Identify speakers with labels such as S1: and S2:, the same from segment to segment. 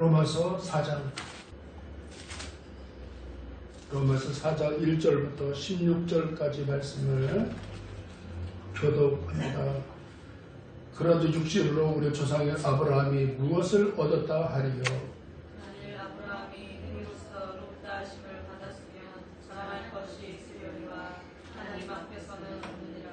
S1: 로마서 4장 1절부터 16절까지 말씀을 교독합니다. 그런즉 육신으로 우리 조상의 아브라함이 무엇을 얻었다 하리요?
S2: 만일 아브라함이 의로서 높다 하심을 받았으면 자랑할 것이 있으려니와 하나님 앞에서는 없느니라.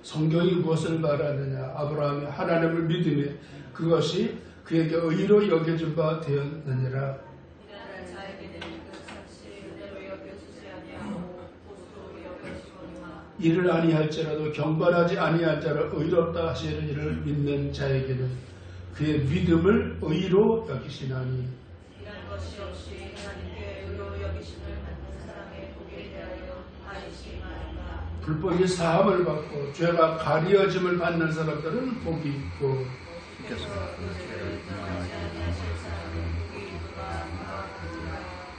S1: 성경이 무엇을 말하느냐? 아브라함이 하나님을 믿음에 그것이 그에게 의로 여겨진 바 되었느니라.
S2: 이는 자에게 내린 그 삭시 은혜로 여겨지지 아니하고 보수로 여겨지거니와
S1: 이를 아니할지라도 경건하지 아니한 자를 의롭다 하시는 이를 믿는 자에게는 그의 믿음을 의로 여기시나니.
S2: 이런 것이 없이 하나님께 의로 여기심을 받는 사람의 복에 대하여 아이시마니까.
S1: 불법이 사함을 받고 죄가 가리어짐을 받는 사람들은 복이 있고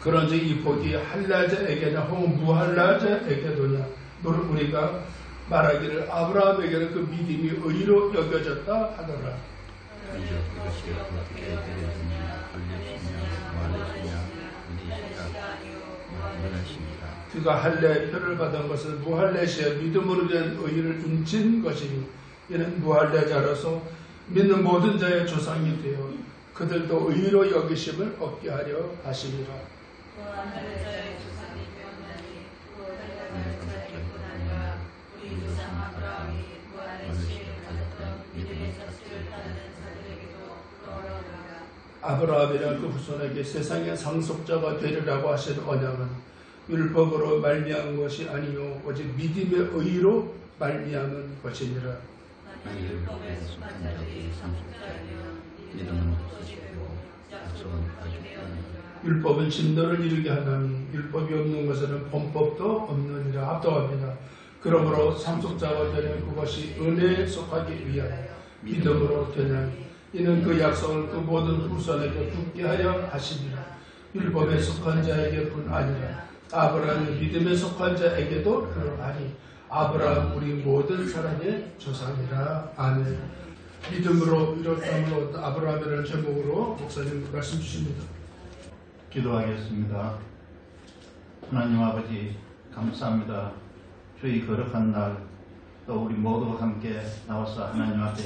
S1: 그런즉 이 복이 할라자에게냐 혹은 무할라자에게도냐 너는 우리가 말하기를 아브라함에게는 그 믿음이 의로 여겨졌다 하더라. 그가 할례의 표를 받은 것은 무할례시에 믿음으로 된 의를 인친 것이니 이는 무할례자로서 믿는 모든 자의 조상이 되어 그들도 의로 여기심을 얻게 하려 하시니라.
S2: 또한 할례자의 조상이 되었나니 그 할례자의 자에게뿐 아니라 우리 조상 아브라함이 무할례 시에 가졌던 믿음의 삭시를 따르는 자들에게도 그러하리라.
S1: 아브라함이란 그 후손에게 세상의 상속자가 되리라고 하신 언약은 율법으로 말미암은 것이 아니요 오직 믿음의 의로 말미암은 것이니라.
S2: 만일 율법에 속한 자들이 상속자이면 믿음은 없어지 되고 약속은 파기되었느니라.
S1: 율법은 진노를 이루게 하나니 율법이 없는 것에는 범법도 없느니라. 합동합니다. 그러므로 상속자가 되는 그것이 은혜에 속하기 위하여 믿음으로 되나니 이는 그 약속을 그 모든 후손에게 붙게 하여 하시니라. 율법에 속한 자에게뿐 아니라 아브라함의 믿음에 속한 자에게도 그러하니 아브라함 우리 모든 사람의 조상이라. 아멘. 믿음으로 이렇다함을 얻다 아브라함이라는 제목으로 목사님 말씀 주십니다.
S3: 기도하겠습니다. 하나님 아버지 감사합니다. 주의 거룩한 날 또 우리 모두 함께 나와서 하나님 앞에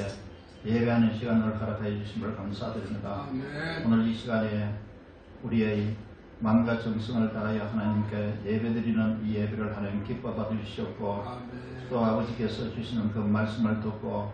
S3: 예배하는 시간을 허락해 주심을 감사드립니다.
S1: 아멘.
S3: 오늘 이 시간에 우리의 마음과 정성을 다하여 하나님께 예배드리는 이 예배를 하나님 기뻐 받으시옵고
S1: 아멘.
S3: 또 아버지께서 주시는 그 말씀을 듣고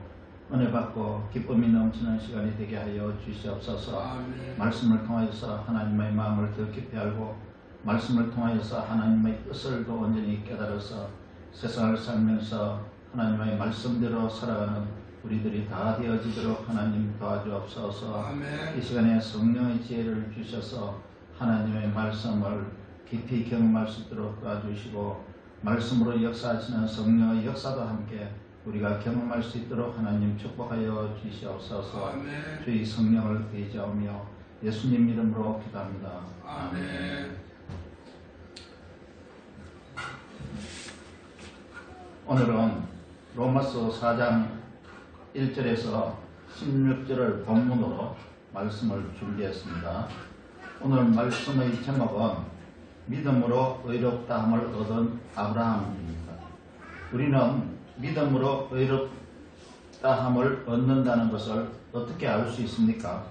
S3: 은혜 받고 기쁨이 넘치는 시간이 되게 하여 주시옵소서.
S1: 아멘.
S3: 말씀을 통하여서 하나님의 마음을 더 깊이 알고 말씀을 통하여서 하나님의 뜻을 더 온전히 깨달아서 세상을 살면서 하나님의 말씀대로 살아가는 우리들이 다 되어지도록 하나님 도와주옵소서.
S1: 아멘.
S3: 이 시간에 성령의 지혜를 주셔서 하나님의 말씀을 깊이 경험할 수 있도록 도와주시고 말씀으로 역사하시는 성령의 역사도 함께 우리가 경험할 수 있도록 하나님 축복하여 주시옵소서.
S1: 아멘.
S3: 주의 성령을 의지하며 예수님 이름으로 기도합니다.
S1: 아멘.
S3: 오늘은 로마서 4장 1절에서 16절을 본문으로 말씀을 준비했습니다. 오늘 말씀의 제목은 믿음으로 의롭다함을 얻은 아브라함입니다. 우리는 믿음으로 의롭다함을 얻는다는 것을 어떻게 알 수 있습니까?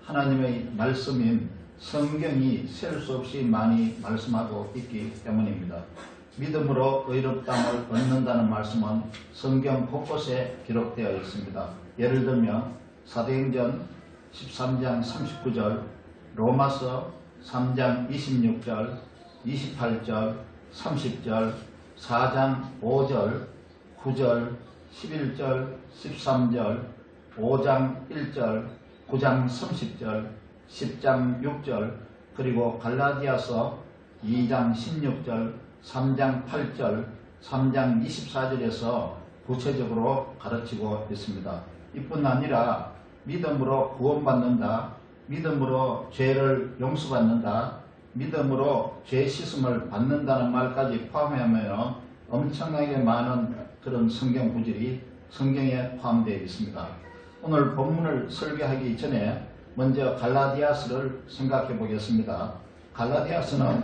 S3: 하나님의 말씀인 성경이 셀 수 없이 많이 말씀하고 있기 때문입니다. 믿음으로 의롭다함을 얻는다는 말씀은 성경 곳곳에 기록되어 있습니다. 예를 들면 사도행전 13장 39절, 로마서 3장 26절, 28절, 30절, 4장 5절, 9절, 11절, 13절, 5장 1절, 9장 30절, 10장 6절, 그리고 갈라디아서 2장 16절, 3장 8절, 3장 24절에서 구체적으로 가르치고 있습니다. 이뿐 아니라 믿음으로 구원받는다, 믿음으로 죄를 용서받는다, 믿음으로 죄 씻음을 받는다는 말까지 포함하면 엄청나게 많은 그런 성경 구절이 성경에 포함되어 있습니다. 오늘 본문을 설교하기 전에 먼저 갈라디아서를 생각해 보겠습니다. 갈라디아서는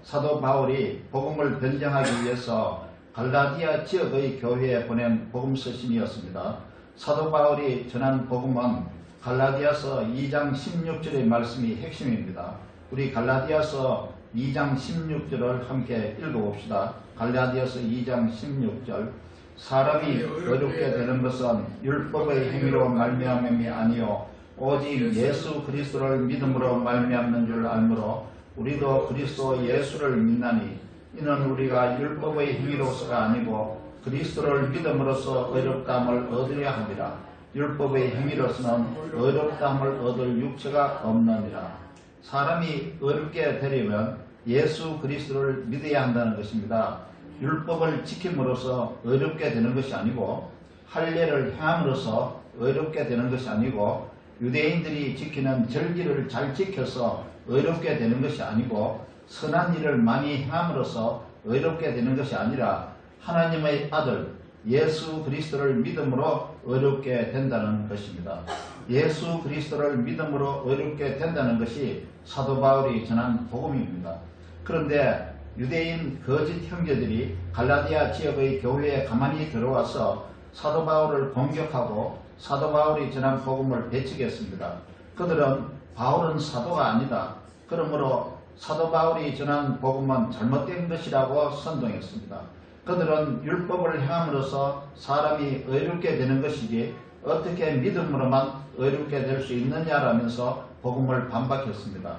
S3: 사도 바울이 복음을 변증하기 위해서 갈라디아 지역의 교회에 보낸 복음 서신이었습니다. 사도 바울이 전한 복음은 갈라디아서 2장 16절의 말씀이 핵심입니다. 우리 갈라디아서 2장 16절을 함께 읽어봅시다. 갈라디아서 2장 16절. 사람이 어렵게 되는 것은 율법의 행위로 말미암음이 아니요 오직 예수 그리스도를 믿음으로 말미암는 줄 알므로 우리도 그리스도 예수를 믿나니 이는 우리가 율법의 행위로서가 아니고 그리스도를 믿음으로써 의롭다함을 얻으려 함이라. 율법의 행위로서는 의롭다함을 얻을 육체가 없느니라. 사람이 어렵게 되려면 예수 그리스도를 믿어야 한다는 것입니다. 율법을 지킴으로써 의롭게 되는 것이 아니고 할례를 행함으로써 의롭게 되는 것이 아니고 유대인들이 지키는 절기를 잘 지켜서 의롭게 되는 것이 아니고 선한 일을 많이 행함으로써 의롭게 되는 것이 아니라 하나님의 아들 예수 그리스도를 믿음으로 의롭게 된다는 것입니다. 예수 그리스도를 믿음으로 의롭게 된다는 것이 사도 바울이 전한 복음입니다. 그런데 유대인 거짓 형제들이 갈라디아 지역의 교회에 가만히 들어와서 사도 바울을 공격하고 사도 바울이 전한 복음을 배치겠습니다. 그들은 바울은 사도가 아니다. 그러므로 사도 바울이 전한 복음은 잘못된 것이라고 선동했습니다. 그들은 율법을 행함으로써 사람이 의롭게 되는 것이지 어떻게 믿음으로만 의롭게 될 수 있느냐라면서 복음을 반박했습니다.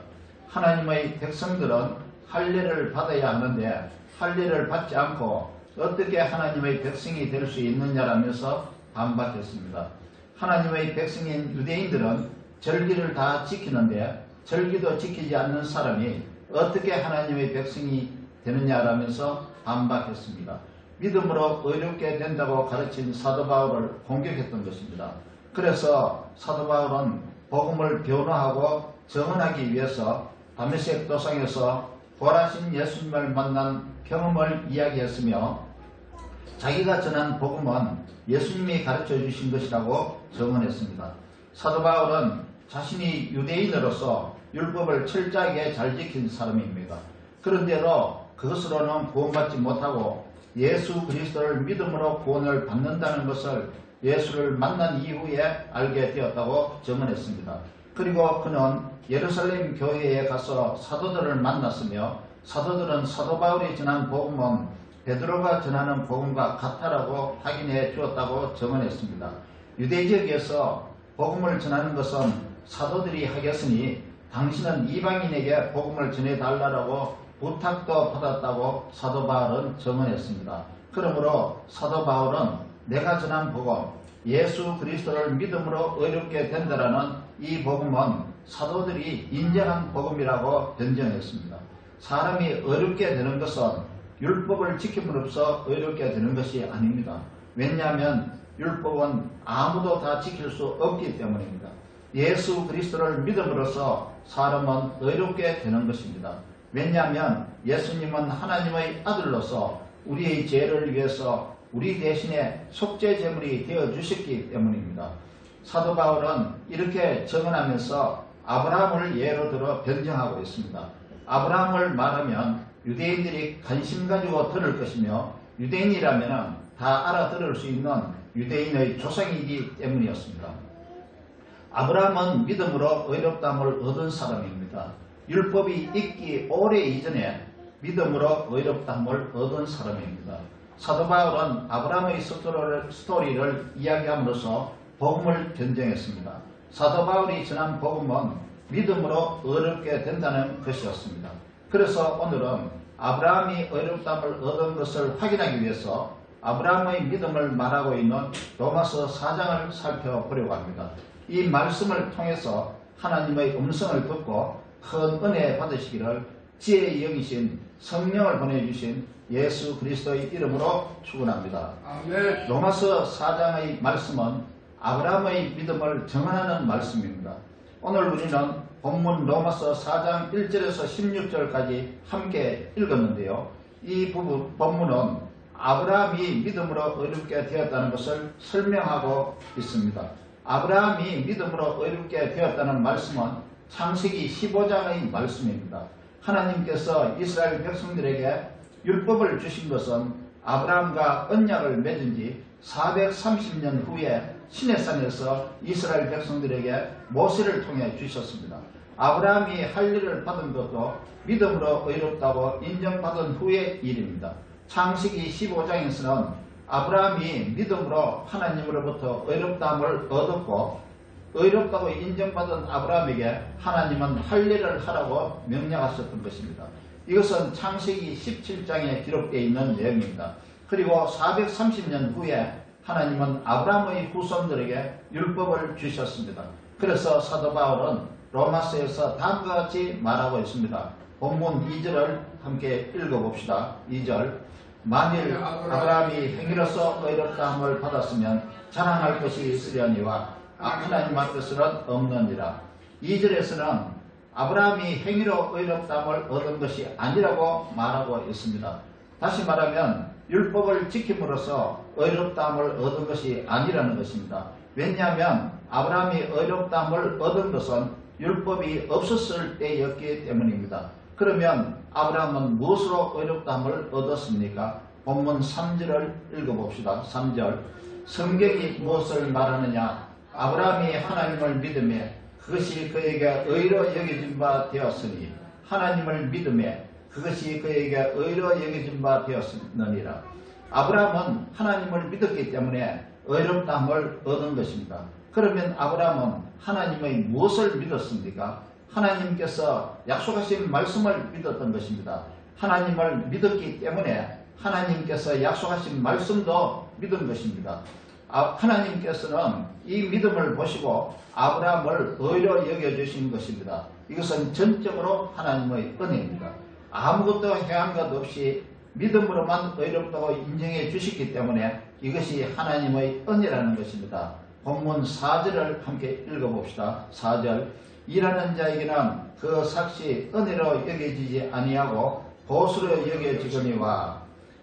S3: 하나님의 백성들은 할례를 받아야 하는데 할례를 받지 않고 어떻게 하나님의 백성이 될 수 있느냐라면서 반박했습니다. 하나님의 백성인 유대인들은 절기를 다 지키는데 절기도 지키지 않는 사람이 어떻게 하나님의 백성이 되느냐라면서 반박했습니다. 믿음으로 의롭게 된다고 가르친 사도 바울을 공격했던 것입니다. 그래서 사도 바울은 복음을 변호하고 정언하기 위해서 다메섹 도상에서 부활하신 예수님을 만난 경험을 이야기했으며 자기가 전한 복음은 예수님이 가르쳐 주신 것이라고 정언했습니다. 사도 바울은 자신이 유대인으로서 율법을 철저하게 잘 지킨 사람입니다. 그런데도 그것으로는 구원받지 못하고 예수 그리스도를 믿음으로 구원을 받는다는 것을 예수를 만난 이후에 알게 되었다고 정언했습니다. 그리고 그는 예루살렘 교회에 가서 사도들을 만났으며 사도들은 사도 바울이 전한 복음은 베드로가 전하는 복음과 같다라고 확인해 주었다고 정언했습니다. 유대 지역에서 복음을 전하는 것은 사도들이 하겠으니 당신은 이방인에게 복음을 전해달라고 부탁도 받았다고 사도 바울은 정언했습니다. 그러므로 사도 바울은 내가 전한 복음, 예수 그리스도를 믿음으로 의롭게 된다라는 이 복음은 사도들이 인정한 복음이라고 변정했습니다. 사람이 의롭게 되는 것은 율법을 지킴으로써 의롭게 되는 것이 아닙니다. 왜냐하면 율법은 아무도 다 지킬 수 없기 때문입니다. 예수 그리스도를 믿음으로써 사람은 의롭게 되는 것입니다. 왜냐하면 예수님은 하나님의 아들로서 우리의 죄를 위해서 우리 대신에 속죄 제물이 되어 주셨기 때문입니다. 사도 바울은 이렇게 정언하면서 아브라함을 예로 들어 변증하고 있습니다. 아브라함을 말하면 유대인들이 관심 가지고 들을 것이며 유대인이라면 다 알아들을 수 있는 유대인의 조상이기 때문이었습니다. 아브라함은 믿음으로 의롭다함을 얻은 사람입니다. 율법이 있기 오래 이전에 믿음으로 의롭다함을 얻은 사람입니다. 사도 바울은 아브라함의 스토리를 이야기함으로써 복음을 변증했습니다. 사도 바울이 전한 복음은 믿음으로 의롭게 된다는 것이었습니다. 그래서 오늘은 아브라함이 의롭다함을 얻은 것을 확인하기 위해서 아브라함의 믿음을 말하고 있는 로마서 4장을 살펴보려고 합니다. 이 말씀을 통해서 하나님의 음성을 듣고 큰 은혜 받으시기를 지혜의 영이신 성령을 보내주신 예수 그리스도의 이름으로 축원합니다.
S1: 아멘.
S3: 로마서 4장의 말씀은 아브라함의 믿음을 정언하는 말씀입니다. 오늘 우리는 본문 로마서 4장 1절에서 16절까지 함께 읽었는데요. 이 본문은 아브라함이 믿음으로 의롭게 되었다는 것을 설명하고 있습니다. 아브라함이 믿음으로 의롭게 되었다는 말씀은 창세기 15장의 말씀입니다. 하나님께서 이스라엘 백성들에게 율법을 주신 것은 아브라함과 언약을 맺은 지 430년 후에 시내산에서 이스라엘 백성들에게 모세를 통해 주셨습니다. 아브라함이 할 일을 받은 것도 믿음으로 의롭다고 인정받은 후의 일입니다. 창세기 15장에서는 아브라함이 믿음으로 하나님으로부터 의롭다함을 얻었고 의롭다고 인정받은 아브라함에게 하나님은 할 일을 하라고 명령하셨던 것입니다. 이것은 창세기 17장에 기록되어 있는 내용입니다. 그리고 430년 후에 하나님은 아브라함의 후손들에게 율법을 주셨습니다. 그래서 사도 바울은 로마서에서 다음과 같이 말하고 있습니다. 본문 2절을 함께 읽어봅시다. 2절 만일 아브라함이 행위로서 의롭다함을 받았으면 자랑할 것이 있으려니와 하나님 앞에서는 없느니라. 2절에서는 아브라함이 행위로 의롭다함을 얻은 것이 아니라고 말하고 있습니다. 다시 말하면 율법을 지킴으로써 의롭다함을 얻은 것이 아니라는 것입니다. 왜냐하면 아브라함이 의롭다함을 얻은 것은 율법이 없었을 때였기 때문입니다. 그러면 아브라함은 무엇으로 의롭다함을 얻었습니까? 본문 3절을 읽어봅시다. 3절 성경이 무엇을 말하느냐? 아브라함이 하나님을 믿음에 그것이 그에게 의로 여겨진 바 되었으니 하나님을 믿음에 그것이 그에게 의로 여겨진 바 되었느니라. 아브라함은 하나님을 믿었기 때문에 의롭다함을 얻은 것입니다. 그러면 아브라함은 하나님의 무엇을 믿었습니까? 하나님께서 약속하신 말씀을 믿었던 것입니다. 하나님을 믿었기 때문에 하나님께서 약속하신 말씀도 믿은 것입니다. 하나님께서는 이 믿음을 보시고 아브라함을 의로 여겨주신 것입니다. 이것은 전적으로 하나님의 은혜입니다. 아무것도 행한 것 없이 믿음으로만 의롭다고 인정해 주셨기 때문에 이것이 하나님의 은혜라는 것입니다. 본문 4절을 함께 읽어봅시다. 4절 일하는 자에게는 그 삭시 은혜로 여겨지지 아니하고 보수로 여겨지거니와.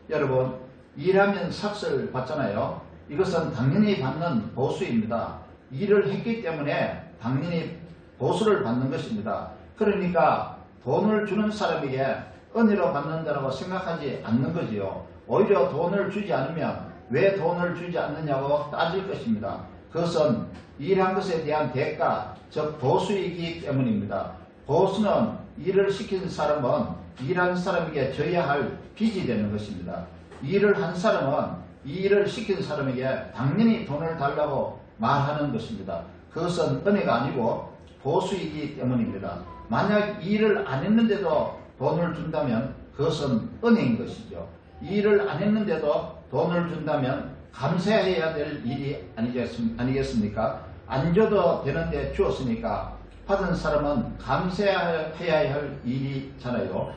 S3: 여러분 일하면 삭을 받잖아요. 이것은 당연히 받는 보수입니다. 일을 했기 때문에 당연히 보수를 받는 것입니다. 그러니까 돈을 주는 사람에게 은혜로 받는다고 생각하지 않는 거지요. 오히려 돈을 주지 않으면 왜 돈을 주지 않느냐고 따질 것입니다. 그것은 일한 것에 대한 대가, 즉 보수이기 때문입니다. 보수는 일을 시킨 사람은 일한 사람에게 져야 할 빚이 되는 것입니다. 일을 한 사람은 이 일을 시킨 사람에게 당연히 돈을 달라고 말하는 것입니다. 그것은 은혜가 아니고 보수이기 때문입니다. 만약 일을 안 했는데도 돈을 준다면 그것은 은혜인 것이죠. 일을 안 했는데도 돈을 준다면 감사해야 될 일이 아니겠습니까? 안 줘도 되는데 주었으니까 받은 사람은 감사해야 할 일이잖아요.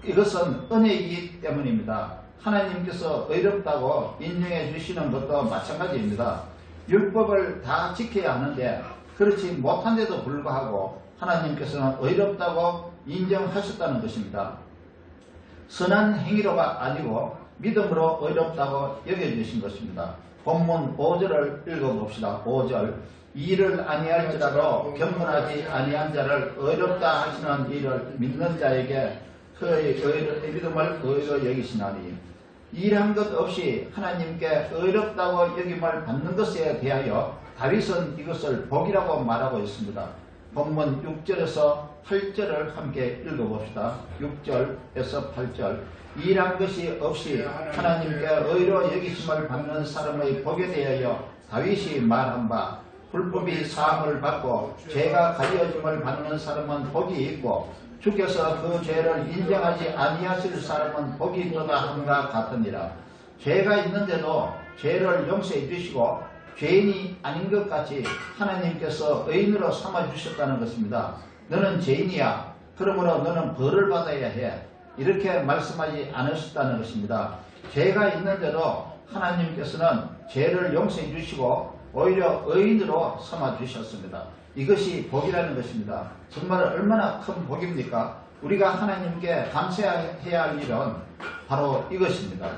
S3: 이것은 은혜이기 때문입니다. 하나님께서 의롭다고 인정해 주시는 것도 마찬가지입니다. 율법을 다 지켜야 하는데 그렇지 못한데도 불구하고 하나님께서는 의롭다고 인정하셨다는 것입니다. 선한 행위로가 아니고 믿음으로 의롭다고 여겨주신 것입니다. 본문 5절을 읽어봅시다. 5절 이를 아니할지라도 경건하지 아니한 자를 의롭다 하시는 이를 믿는 자에게 그의 믿음을 의로 여기시나니. 일한 것 없이 하나님께 의롭다고 여김을 받는 것에 대하여 다윗은 이것을 복이라고 말하고 있습니다. 본문 6절에서 8절을 함께 읽어봅시다. 6절에서 8절 일한 것이 없이 하나님께 의로 여기심을 받는 사람의 복에 대하여 다윗이 말한 바 불법이 사함을 받고 죄가 가려짐을 받는 사람은 복이 있고 주께서 그 죄를 인정하지 아니하실 사람은 복이 있도다 함과 같으니라. 죄가 있는데도 죄를 용서해 주시고 죄인이 아닌 것 같이 하나님께서 의인으로 삼아주셨다는 것입니다. 너는 죄인이야. 그러므로 너는 벌을 받아야 해. 이렇게 말씀하지 않으셨다는 것입니다. 죄가 있는데도 하나님께서는 죄를 용서해 주시고 오히려 의인으로 삼아주셨습니다. 이것이 복이라는 것입니다. 정말 얼마나 큰 복입니까? 우리가 하나님께 감사해야 할 일은 바로 이것입니다.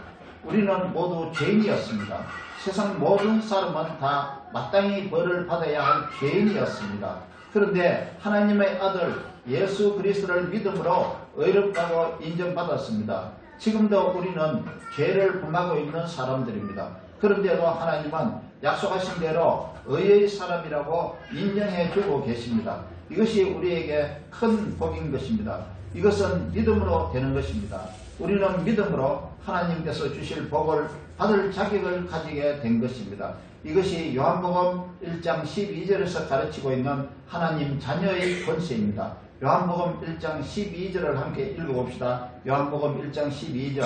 S3: 우리는 모두 죄인이었습니다. 세상 모든 사람은 다 마땅히 벌을 받아야 할 죄인이었습니다. 그런데 하나님의 아들 예수 그리스도를 믿음으로 의롭다고 인정받았습니다. 지금도 우리는 죄를 범하고 있는 사람들입니다. 그런데도 하나님은 약속하신 대로 의의 사람이라고 인정해 주고 계십니다. 이것이 우리에게 큰 복인 것입니다. 이것은 믿음으로 되는 것입니다. 우리는 믿음으로 하나님께서 주실 복을 받을 자격을 가지게 된 것입니다. 이것이 요한복음 1장 12절에서 가르치고 있는 하나님 자녀의 권세입니다. 요한복음 1장 12절을 함께 읽어봅시다. 요한복음 1장 12절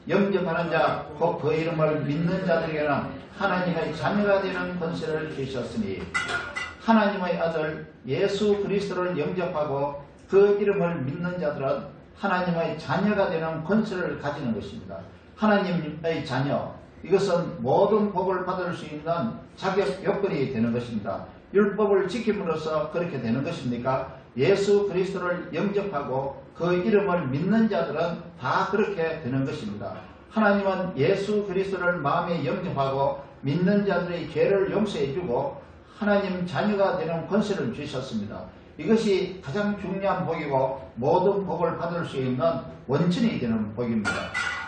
S3: 영접하는 자 곧 그 이름을 믿는 자들에게는 하나님의 자녀가 되는 권세를 주셨으니 하나님의 아들 예수 그리스도를 영접하고 그 이름을 믿는 자들은 하나님의 자녀가 되는 권세를 가지는 것입니다. 하나님의 자녀, 이것은 모든 복을 받을 수 있는 자격 요건이 되는 것입니다. 율법을 지킴으로써 그렇게 되는 것입니까? 예수 그리스도를 영접하고 그 이름을 믿는 자들은 다 그렇게 되는 것입니다. 하나님은 예수 그리스도를 마음에 영접하고 믿는 자들의 죄를 용서해주고 하나님 자녀가 되는 권세를 주셨습니다. 이것이 가장 중요한 복이고 모든 복을 받을 수 있는 원천이 되는 복입니다.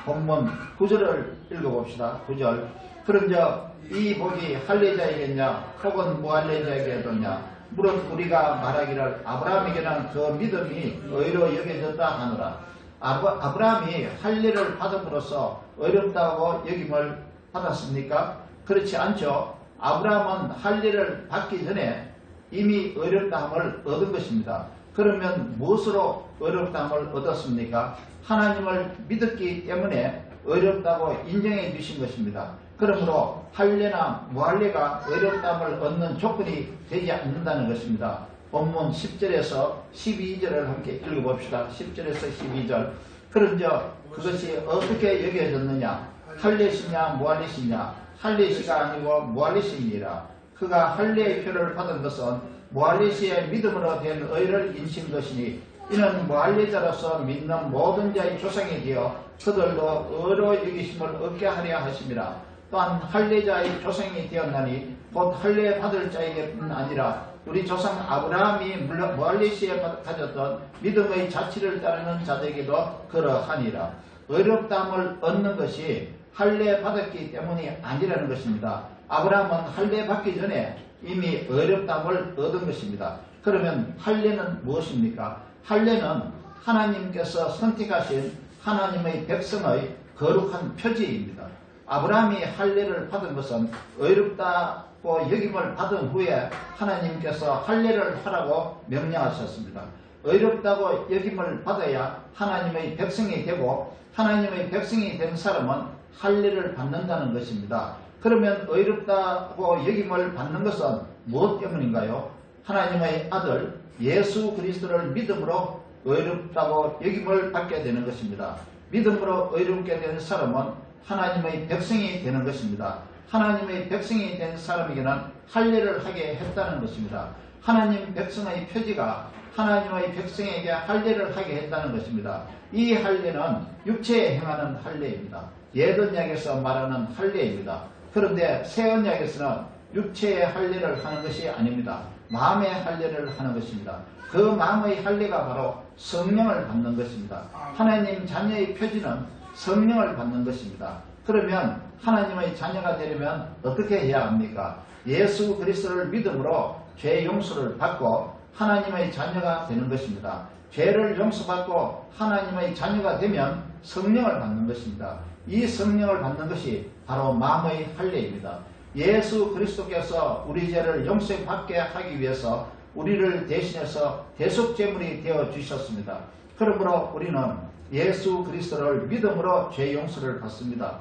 S3: 본문 9절을 읽어봅시다. 9절 그런즉 이 복이 할례자에게냐 혹은 무할례자에게냐 무릇 우리가 말하기를 아브라함에게는 그 믿음이 의로 여겨졌다 하노라. 아브라함이 할례를 받음으로써 의롭다고 여김을 받았습니까? 그렇지 않죠. 아브라함은 할례를 받기 전에 이미 의롭다함을 얻은 것입니다. 그러면 무엇으로 의롭다함을 얻었습니까? 하나님을 믿었기 때문에 의롭다고 인정해 주신 것입니다. 그러므로 할례나 무할례가 의롭다함을 얻는 조건이 되지 않는다는 것입니다. 본문 10절에서 12절을 함께 읽어봅시다. 10절에서 12절 그런즉 그것이 어떻게 여겨졌느냐 할례시냐 무할례시냐 할례시가 아니고 무할례시니라. 그가 할례의 표를 받은 것은 무할례시의 믿음으로 된 의를 인친 것이니 이는 무할례자로서 믿는 모든 자의 조상이 되어 그들도 의로 여기심을 얻게 하려 하심이라. 또한 할례자의 조상이 되었나니 곧 할례 받을 자에게뿐 아니라 우리 조상 아브라함이 무할례시에 가졌던 믿음의 자치를 따르는 자들에게도 그러하니라. 의롭다함을 얻는 것이 할례 받았기 때문이 아니라는 것입니다. 아브라함은 할례 받기 전에 이미 의롭다함을 얻은 것입니다. 그러면 할례는 무엇입니까? 할례는 하나님께서 선택하신 하나님의 백성의 거룩한 표지입니다. 아브라함이 할례를 받은 것은 의롭다고 여김을 받은 후에 하나님께서 할례를 하라고 명령하셨습니다. 의롭다고 여김을 받아야 하나님의 백성이 되고 하나님의 백성이 된 사람은 할례를 받는다는 것입니다. 그러면 의롭다고 여김을 받는 것은 무엇 때문인가요? 하나님의 아들 예수 그리스도를 믿음으로 의롭다고 여김을 받게 되는 것입니다. 믿음으로 의롭게 된 사람은 하나님의 백성이 되는 것입니다. 하나님의 백성이 된 사람에게는 할례를 하게 했다는 것입니다. 하나님 백성의 표지가 하나님의 백성에게 할례를 하게 했다는 것입니다. 이 할례는 육체에 행하는 할례입니다. 옛언약에서 말하는 할례입니다. 그런데 새 언약에서는 육체의 할례를 하는 것이 아닙니다. 마음의 할례를 하는 것입니다. 그 마음의 할례가 바로 성령을 받는 것입니다. 하나님 자녀의 표지는 성령을 받는 것입니다. 그러면 하나님의 자녀가 되려면 어떻게 해야 합니까? 예수 그리스도를 믿음으로 죄 용서를 받고 하나님의 자녀가 되는 것입니다. 죄를 용서받고 하나님의 자녀가 되면 성령을 받는 것입니다. 이 성령을 받는 것이 바로 마음의 할례입니다. 예수 그리스도께서 우리 죄를 용서받게 하기 위해서 우리를 대신해서 대속제물이 되어 주셨습니다. 그러므로 우리는 예수 그리스도를 믿음으로 죄 용서를 받습니다.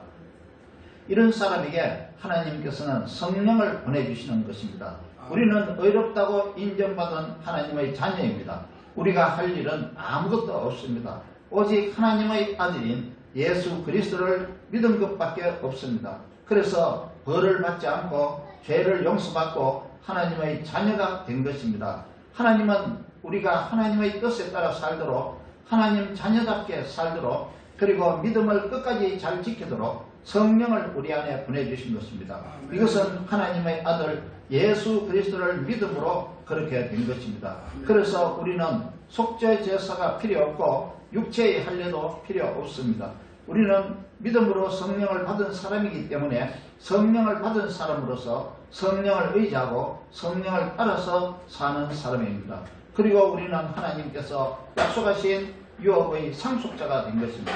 S3: 이런 사람에게 하나님께서는 성령을 보내주시는 것입니다. 우리는 의롭다고 인정받은 하나님의 자녀입니다. 우리가 할 일은 아무것도 없습니다. 오직 하나님의 아들인 예수 그리스도를 믿은 것밖에 없습니다. 그래서 벌을 받지 않고 죄를 용서받고 하나님의 자녀가 된 것입니다. 하나님은 우리가 하나님의 뜻에 따라 살도록 하나님 자녀답게 살도록 그리고 믿음을 끝까지 잘 지키도록 성령을 우리 안에 보내주신 것입니다. 이것은 하나님의 아들 예수 그리스도를 믿음으로 그렇게 된 것입니다. 그래서 우리는 속죄 제사가 필요 없고 육체의 할례도 필요 없습니다. 우리는 믿음으로 성령을 받은 사람이기 때문에 성령을 받은 사람으로서 성령을 의지하고 성령을 따라서 사는 사람입니다. 그리고 우리는 하나님께서 약속하신 유업의 상속자가 된 것입니다.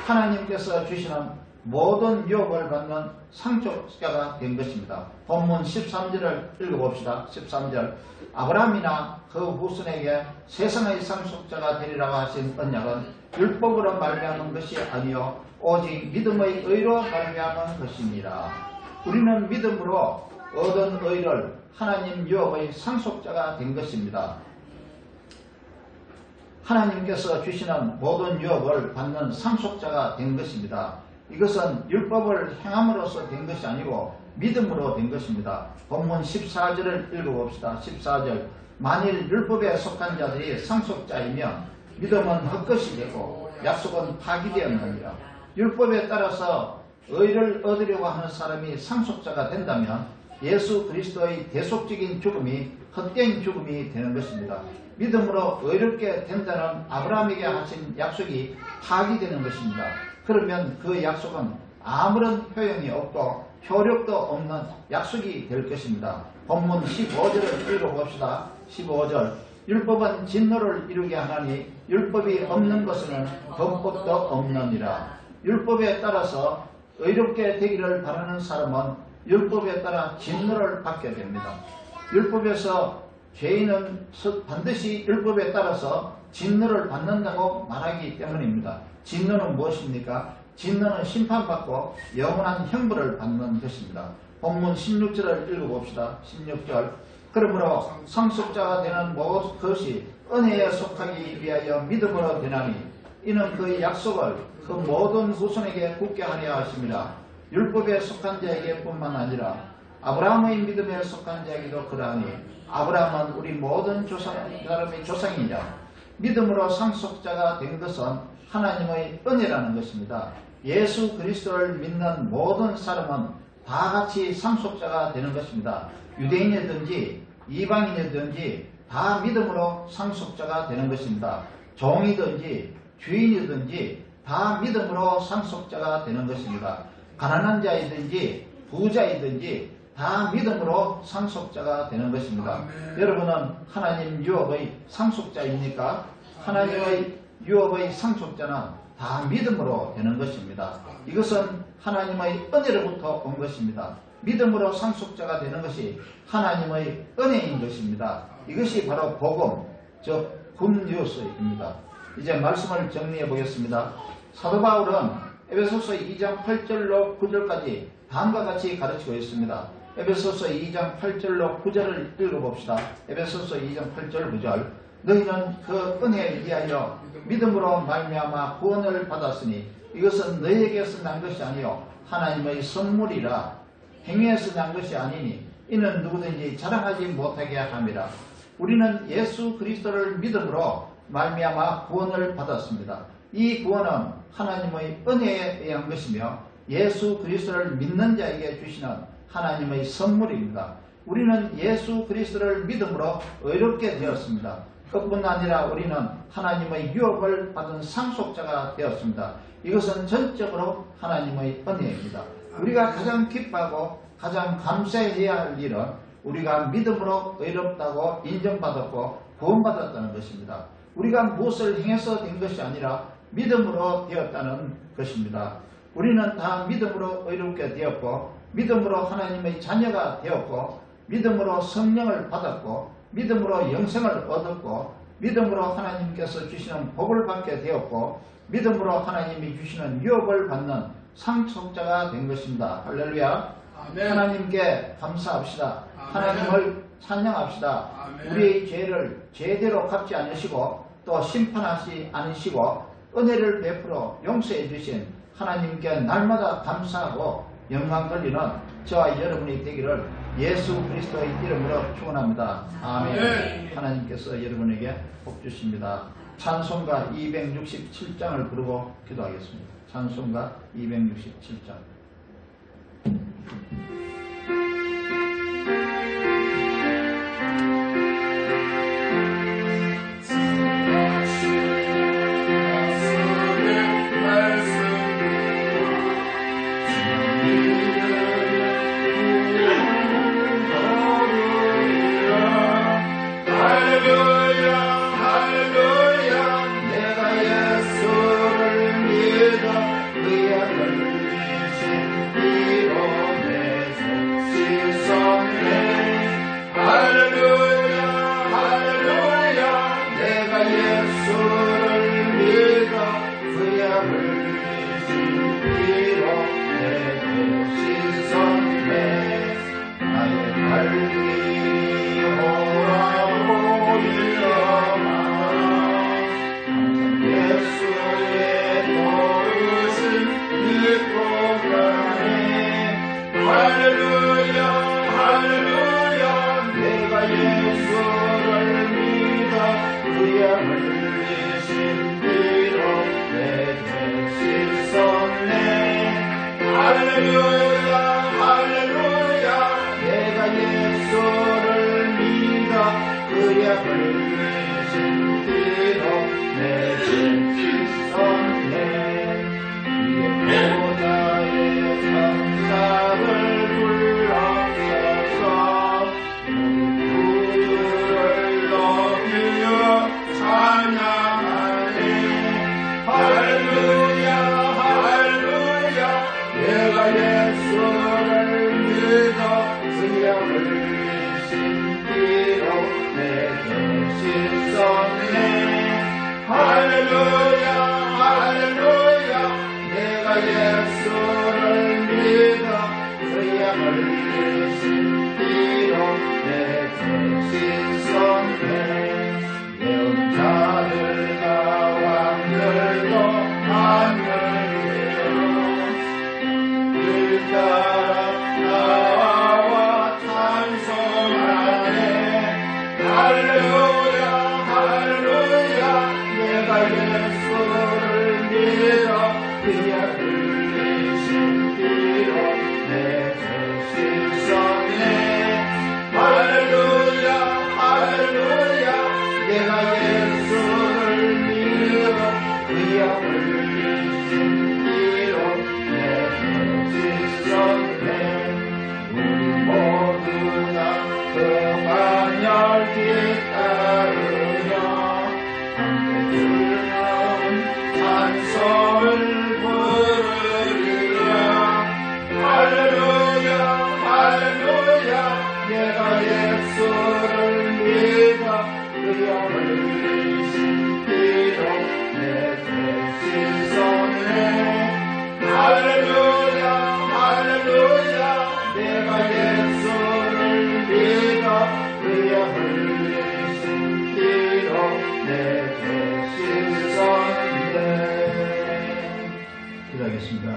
S3: 하나님께서 주시는 모든 유업을 받는 상속자가 된 것입니다. 본문 13절을 읽어봅시다. 13절 아브라함이나 그 후손에게 세상의 상속자가 되리라고 하신 언약은 율법으로 말미암은 것이 아니요 오직 믿음의 의로 말미암은 것이니라. 우리는 믿음으로 얻은 의를 하나님 유업의 상속자가 된 것입니다. 하나님께서 주시는 모든 유업을 받는 상속자가 된 것입니다. 이것은 율법을 행함으로써 된 것이 아니고 믿음으로 된 것입니다. 본문 14절을 읽어봅시다. 14절 만일 율법에 속한 자들이 상속자이면 믿음은 헛것이 되고 약속은 파기되었느니라. 율법에 따라서 의를 얻으려고 하는 사람이 상속자가 된다면 예수 그리스도의 대속적인 죽음이 헛된 죽음이 되는 것입니다. 믿음으로 의롭게 된다는 아브라함에게 하신 약속이 파기되는 것입니다. 그러면 그 약속은 아무런 효용이 없고 효력도 없는 약속이 될 것입니다. 본문 15절을 읽어봅시다. 15절 율법은 진노를 이루게 하나니 율법이 없는 것은 범법도 없느니라. 율법에 따라서 의롭게 되기를 바라는 사람은 율법에 따라 진노를 받게 됩니다. 율법에서 죄인은 반드시 율법에 따라서 진노를 받는다고 말하기 때문입니다. 진노는 무엇입니까? 진노는 심판받고 영원한 형벌을 받는 것입니다. 본문 16절을 읽어봅시다. 16절 그러므로 상속자가 되는 모든 것이 은혜에 속하기 위하여 믿음으로 되나니 이는 그 약속을 그 모든 후손에게 굳게 하려 하심이라. 율법에 속한 자에게 뿐만 아니라 아브라함의 믿음에 속한 자에게도 그러하니 아브라함은 우리 모든 사람의 조상이냐. 믿음으로 상속자가 된 것은 하나님의 은혜라는 것입니다. 예수 그리스도를 믿는 모든 사람은 다 같이 상속자가 되는 것입니다. 유대인이든지 이방인이든지 다 믿음으로 상속자가 되는 것입니다. 종이든지 주인이든지 다 믿음으로 상속자가 되는 것입니다. 가난한 자이든지 부자이든지 다 믿음으로 상속자가 되는 것입니다. 여러분은 하나님 유업의 상속자입니까? 하나님의 유업의 상속자는 다 믿음으로 되는 것입니다. 이것은 하나님의 은혜로부터 온 것입니다. 믿음으로 상속자가 되는 것이 하나님의 은혜인 것입니다. 이것이 바로 복음, 즉 굿뉴스입니다. 이제 말씀을 정리해 보겠습니다. 사도 바울은 에베소서 2장 8절로 9절까지 다음과 같이 가르치고 있습니다. 에베소서 2장 8절로 9절을 읽어봅시다. 에베소서 2장 8절 9절 너희는 그 은혜에 의하여 믿음으로 말미암아 구원을 받았으니 이것은 너희에게서 난 것이 아니요 하나님의 선물이라. 행위에서 난 것이 아니니 이는 누구든지 자랑하지 못하게 함이라. 우리는 예수 그리스도를 믿음으로 말미암아 구원을 받았습니다. 이 구원은 하나님의 은혜에 의한 것이며 예수 그리스도를 믿는 자에게 주시는 하나님의 선물입니다. 우리는 예수 그리스도를 믿음으로 의롭게 되었습니다. 그뿐 아니라 우리는 하나님의 유업을 받은 상속자가 되었습니다. 이것은 전적으로 하나님의 은혜입니다. 우리가 가장 기뻐하고 가장 감사해야 할 일은 우리가 믿음으로 의롭다고 인정받았고 구원받았다는 것입니다. 우리가 무엇을 행해서 된 것이 아니라 믿음으로 되었다는 것입니다. 우리는 다 믿음으로 의롭게 되었고 믿음으로 하나님의 자녀가 되었고 믿음으로 성령을 받았고 믿음으로 영생을 얻었고 믿음으로 하나님께서 주시는 복을 받게 되었고 믿음으로 하나님이 주시는 유업을 받는 상속자가 된 것입니다. 할렐루야.
S1: 아멘.
S3: 하나님께 감사합시다.
S1: 아멘.
S3: 하나님을 찬양합시다.
S1: 아멘.
S3: 우리의 죄를 제대로 갚지 않으시고 또 심판하지 않으시고 은혜를 베풀어 용서해 주신 하나님께 날마다 감사하고 영광 돌리는 저와 여러분이 되기를 예수 그리스도의 이름으로 축원합니다. 아멘.
S1: 아멘.
S3: 하나님께서 여러분에게 복 주십니다. 찬송가 267장을 부르고 기도하겠습니다. 찬송가 267장. 예수를 믿어 그의 흘리신 피로 내게 씻었네. 나의 발기 오라고 일러마라. 예수의 도우심 믿고 가네. 할렐루야 할렐루야. 내가 예수를 믿어 그의 흘리신 피로 내게 씻었네. 할렐루야 할렐루야. 내가 예수를 믿어 그의 흘리신 피로 내게 씻었네. 이에 보좌의 천사를 불러서서 구주를 높이며 찬양하네. 할렐루야 할렐루야. 내가 예수를 믿어 그의 흘리신 피로 내게 씻었네. 할렐루야 할렐루야. 내가 예수를 믿어 그의 흘리신 피로 내게 씻었네. 배운 자들과 왕들도 하늘이여 길 따라 나와 찬송하네. 할렐루야 할렐루야. 내가 예수를 믿어 그의 흘리신 피로 내게 씻었네. 할렐루야 할렐루야. 내가 예수를 믿어 그의 흘리신 피로 내게 씻었네. 우리 모두 다 그 반열 뒤따르며 함께 즐거운 찬송을 부르리라. 할렐루야 할렐루야. 내가 예수를 믿어 그의 흘리신 피로 내게 씻었네. 할렐루야 할렐루야. 내가 예수를 믿어 그의 흘리신 피로 내게 씻었네. 기도하겠습니다.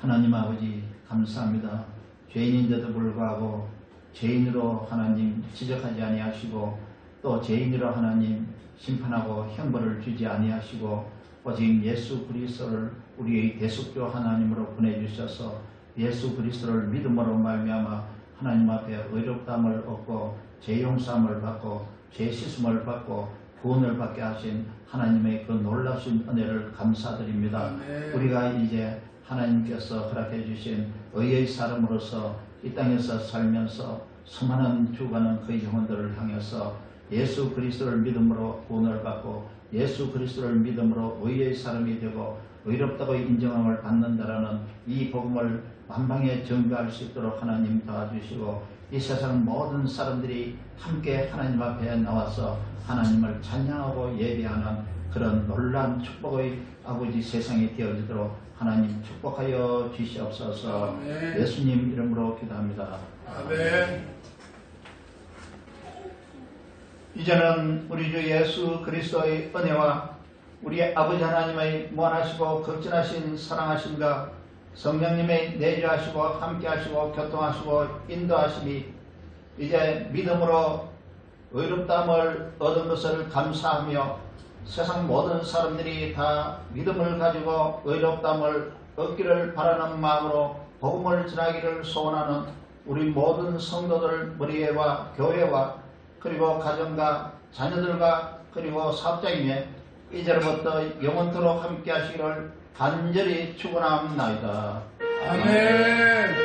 S3: 하나님 아버지 감사합니다. 죄인인데도 불구하고 죄인으로 하나님 지적하지 아니하시고 또 죄인으로 하나님 심판하고 형벌을 주지 아니하시고 오직 예수 그리스도를 우리의 대속주 하나님으로 보내주셔서 예수 그리스도를 믿음으로 말미암아 하나님 앞에 의롭다함을 얻고 죄 용서함을 받고 죄 씻음을 받고 구원을 받게 하신 하나님의 그 놀라신 은혜를 감사드립니다. 우리가 이제 하나님께서 허락해 주신 의의 사람으로서 이 땅에서 살면서 수많은 죽어가는 그 영혼들을 향해서 예수 그리스도를 믿음으로 구원을 받고 예수 그리스도를 믿음으로 의의 사람이 되고 의롭다고 인정함을 받는다라는 이 복음을 만방에 전가할 수 있도록 하나님 도와주시고 이 세상 모든 사람들이 함께 하나님 앞에 나와서 하나님을 찬양하고 예배하는 그런 놀라운 축복의 아버지 세상이 되어지도록 하나님 축복하여 주시옵소서.
S1: 아멘.
S3: 예수님 이름으로 기도합니다.
S1: 아멘.
S3: 이제는 우리 주 예수 그리스도의 은혜와 우리 아버지 하나님의 무한하시고 극진하신 사랑하심과 성령님의 내주하시고 함께하시고 교통하시고 인도하심이 이제 믿음으로 의롭다함을 얻은 것을 감사하며 세상 모든 사람들이 다 믿음을 가지고 의롭다함을 얻기를 바라는 마음으로 복음을 전하기를 소원하는 우리 모든 성도들 머리회와 교회와 그리고 가정과 자녀들과 그리고 사업장에 이제로부터 영원토록 함께 하시기를 간절히 축원합니다.
S1: 아멘.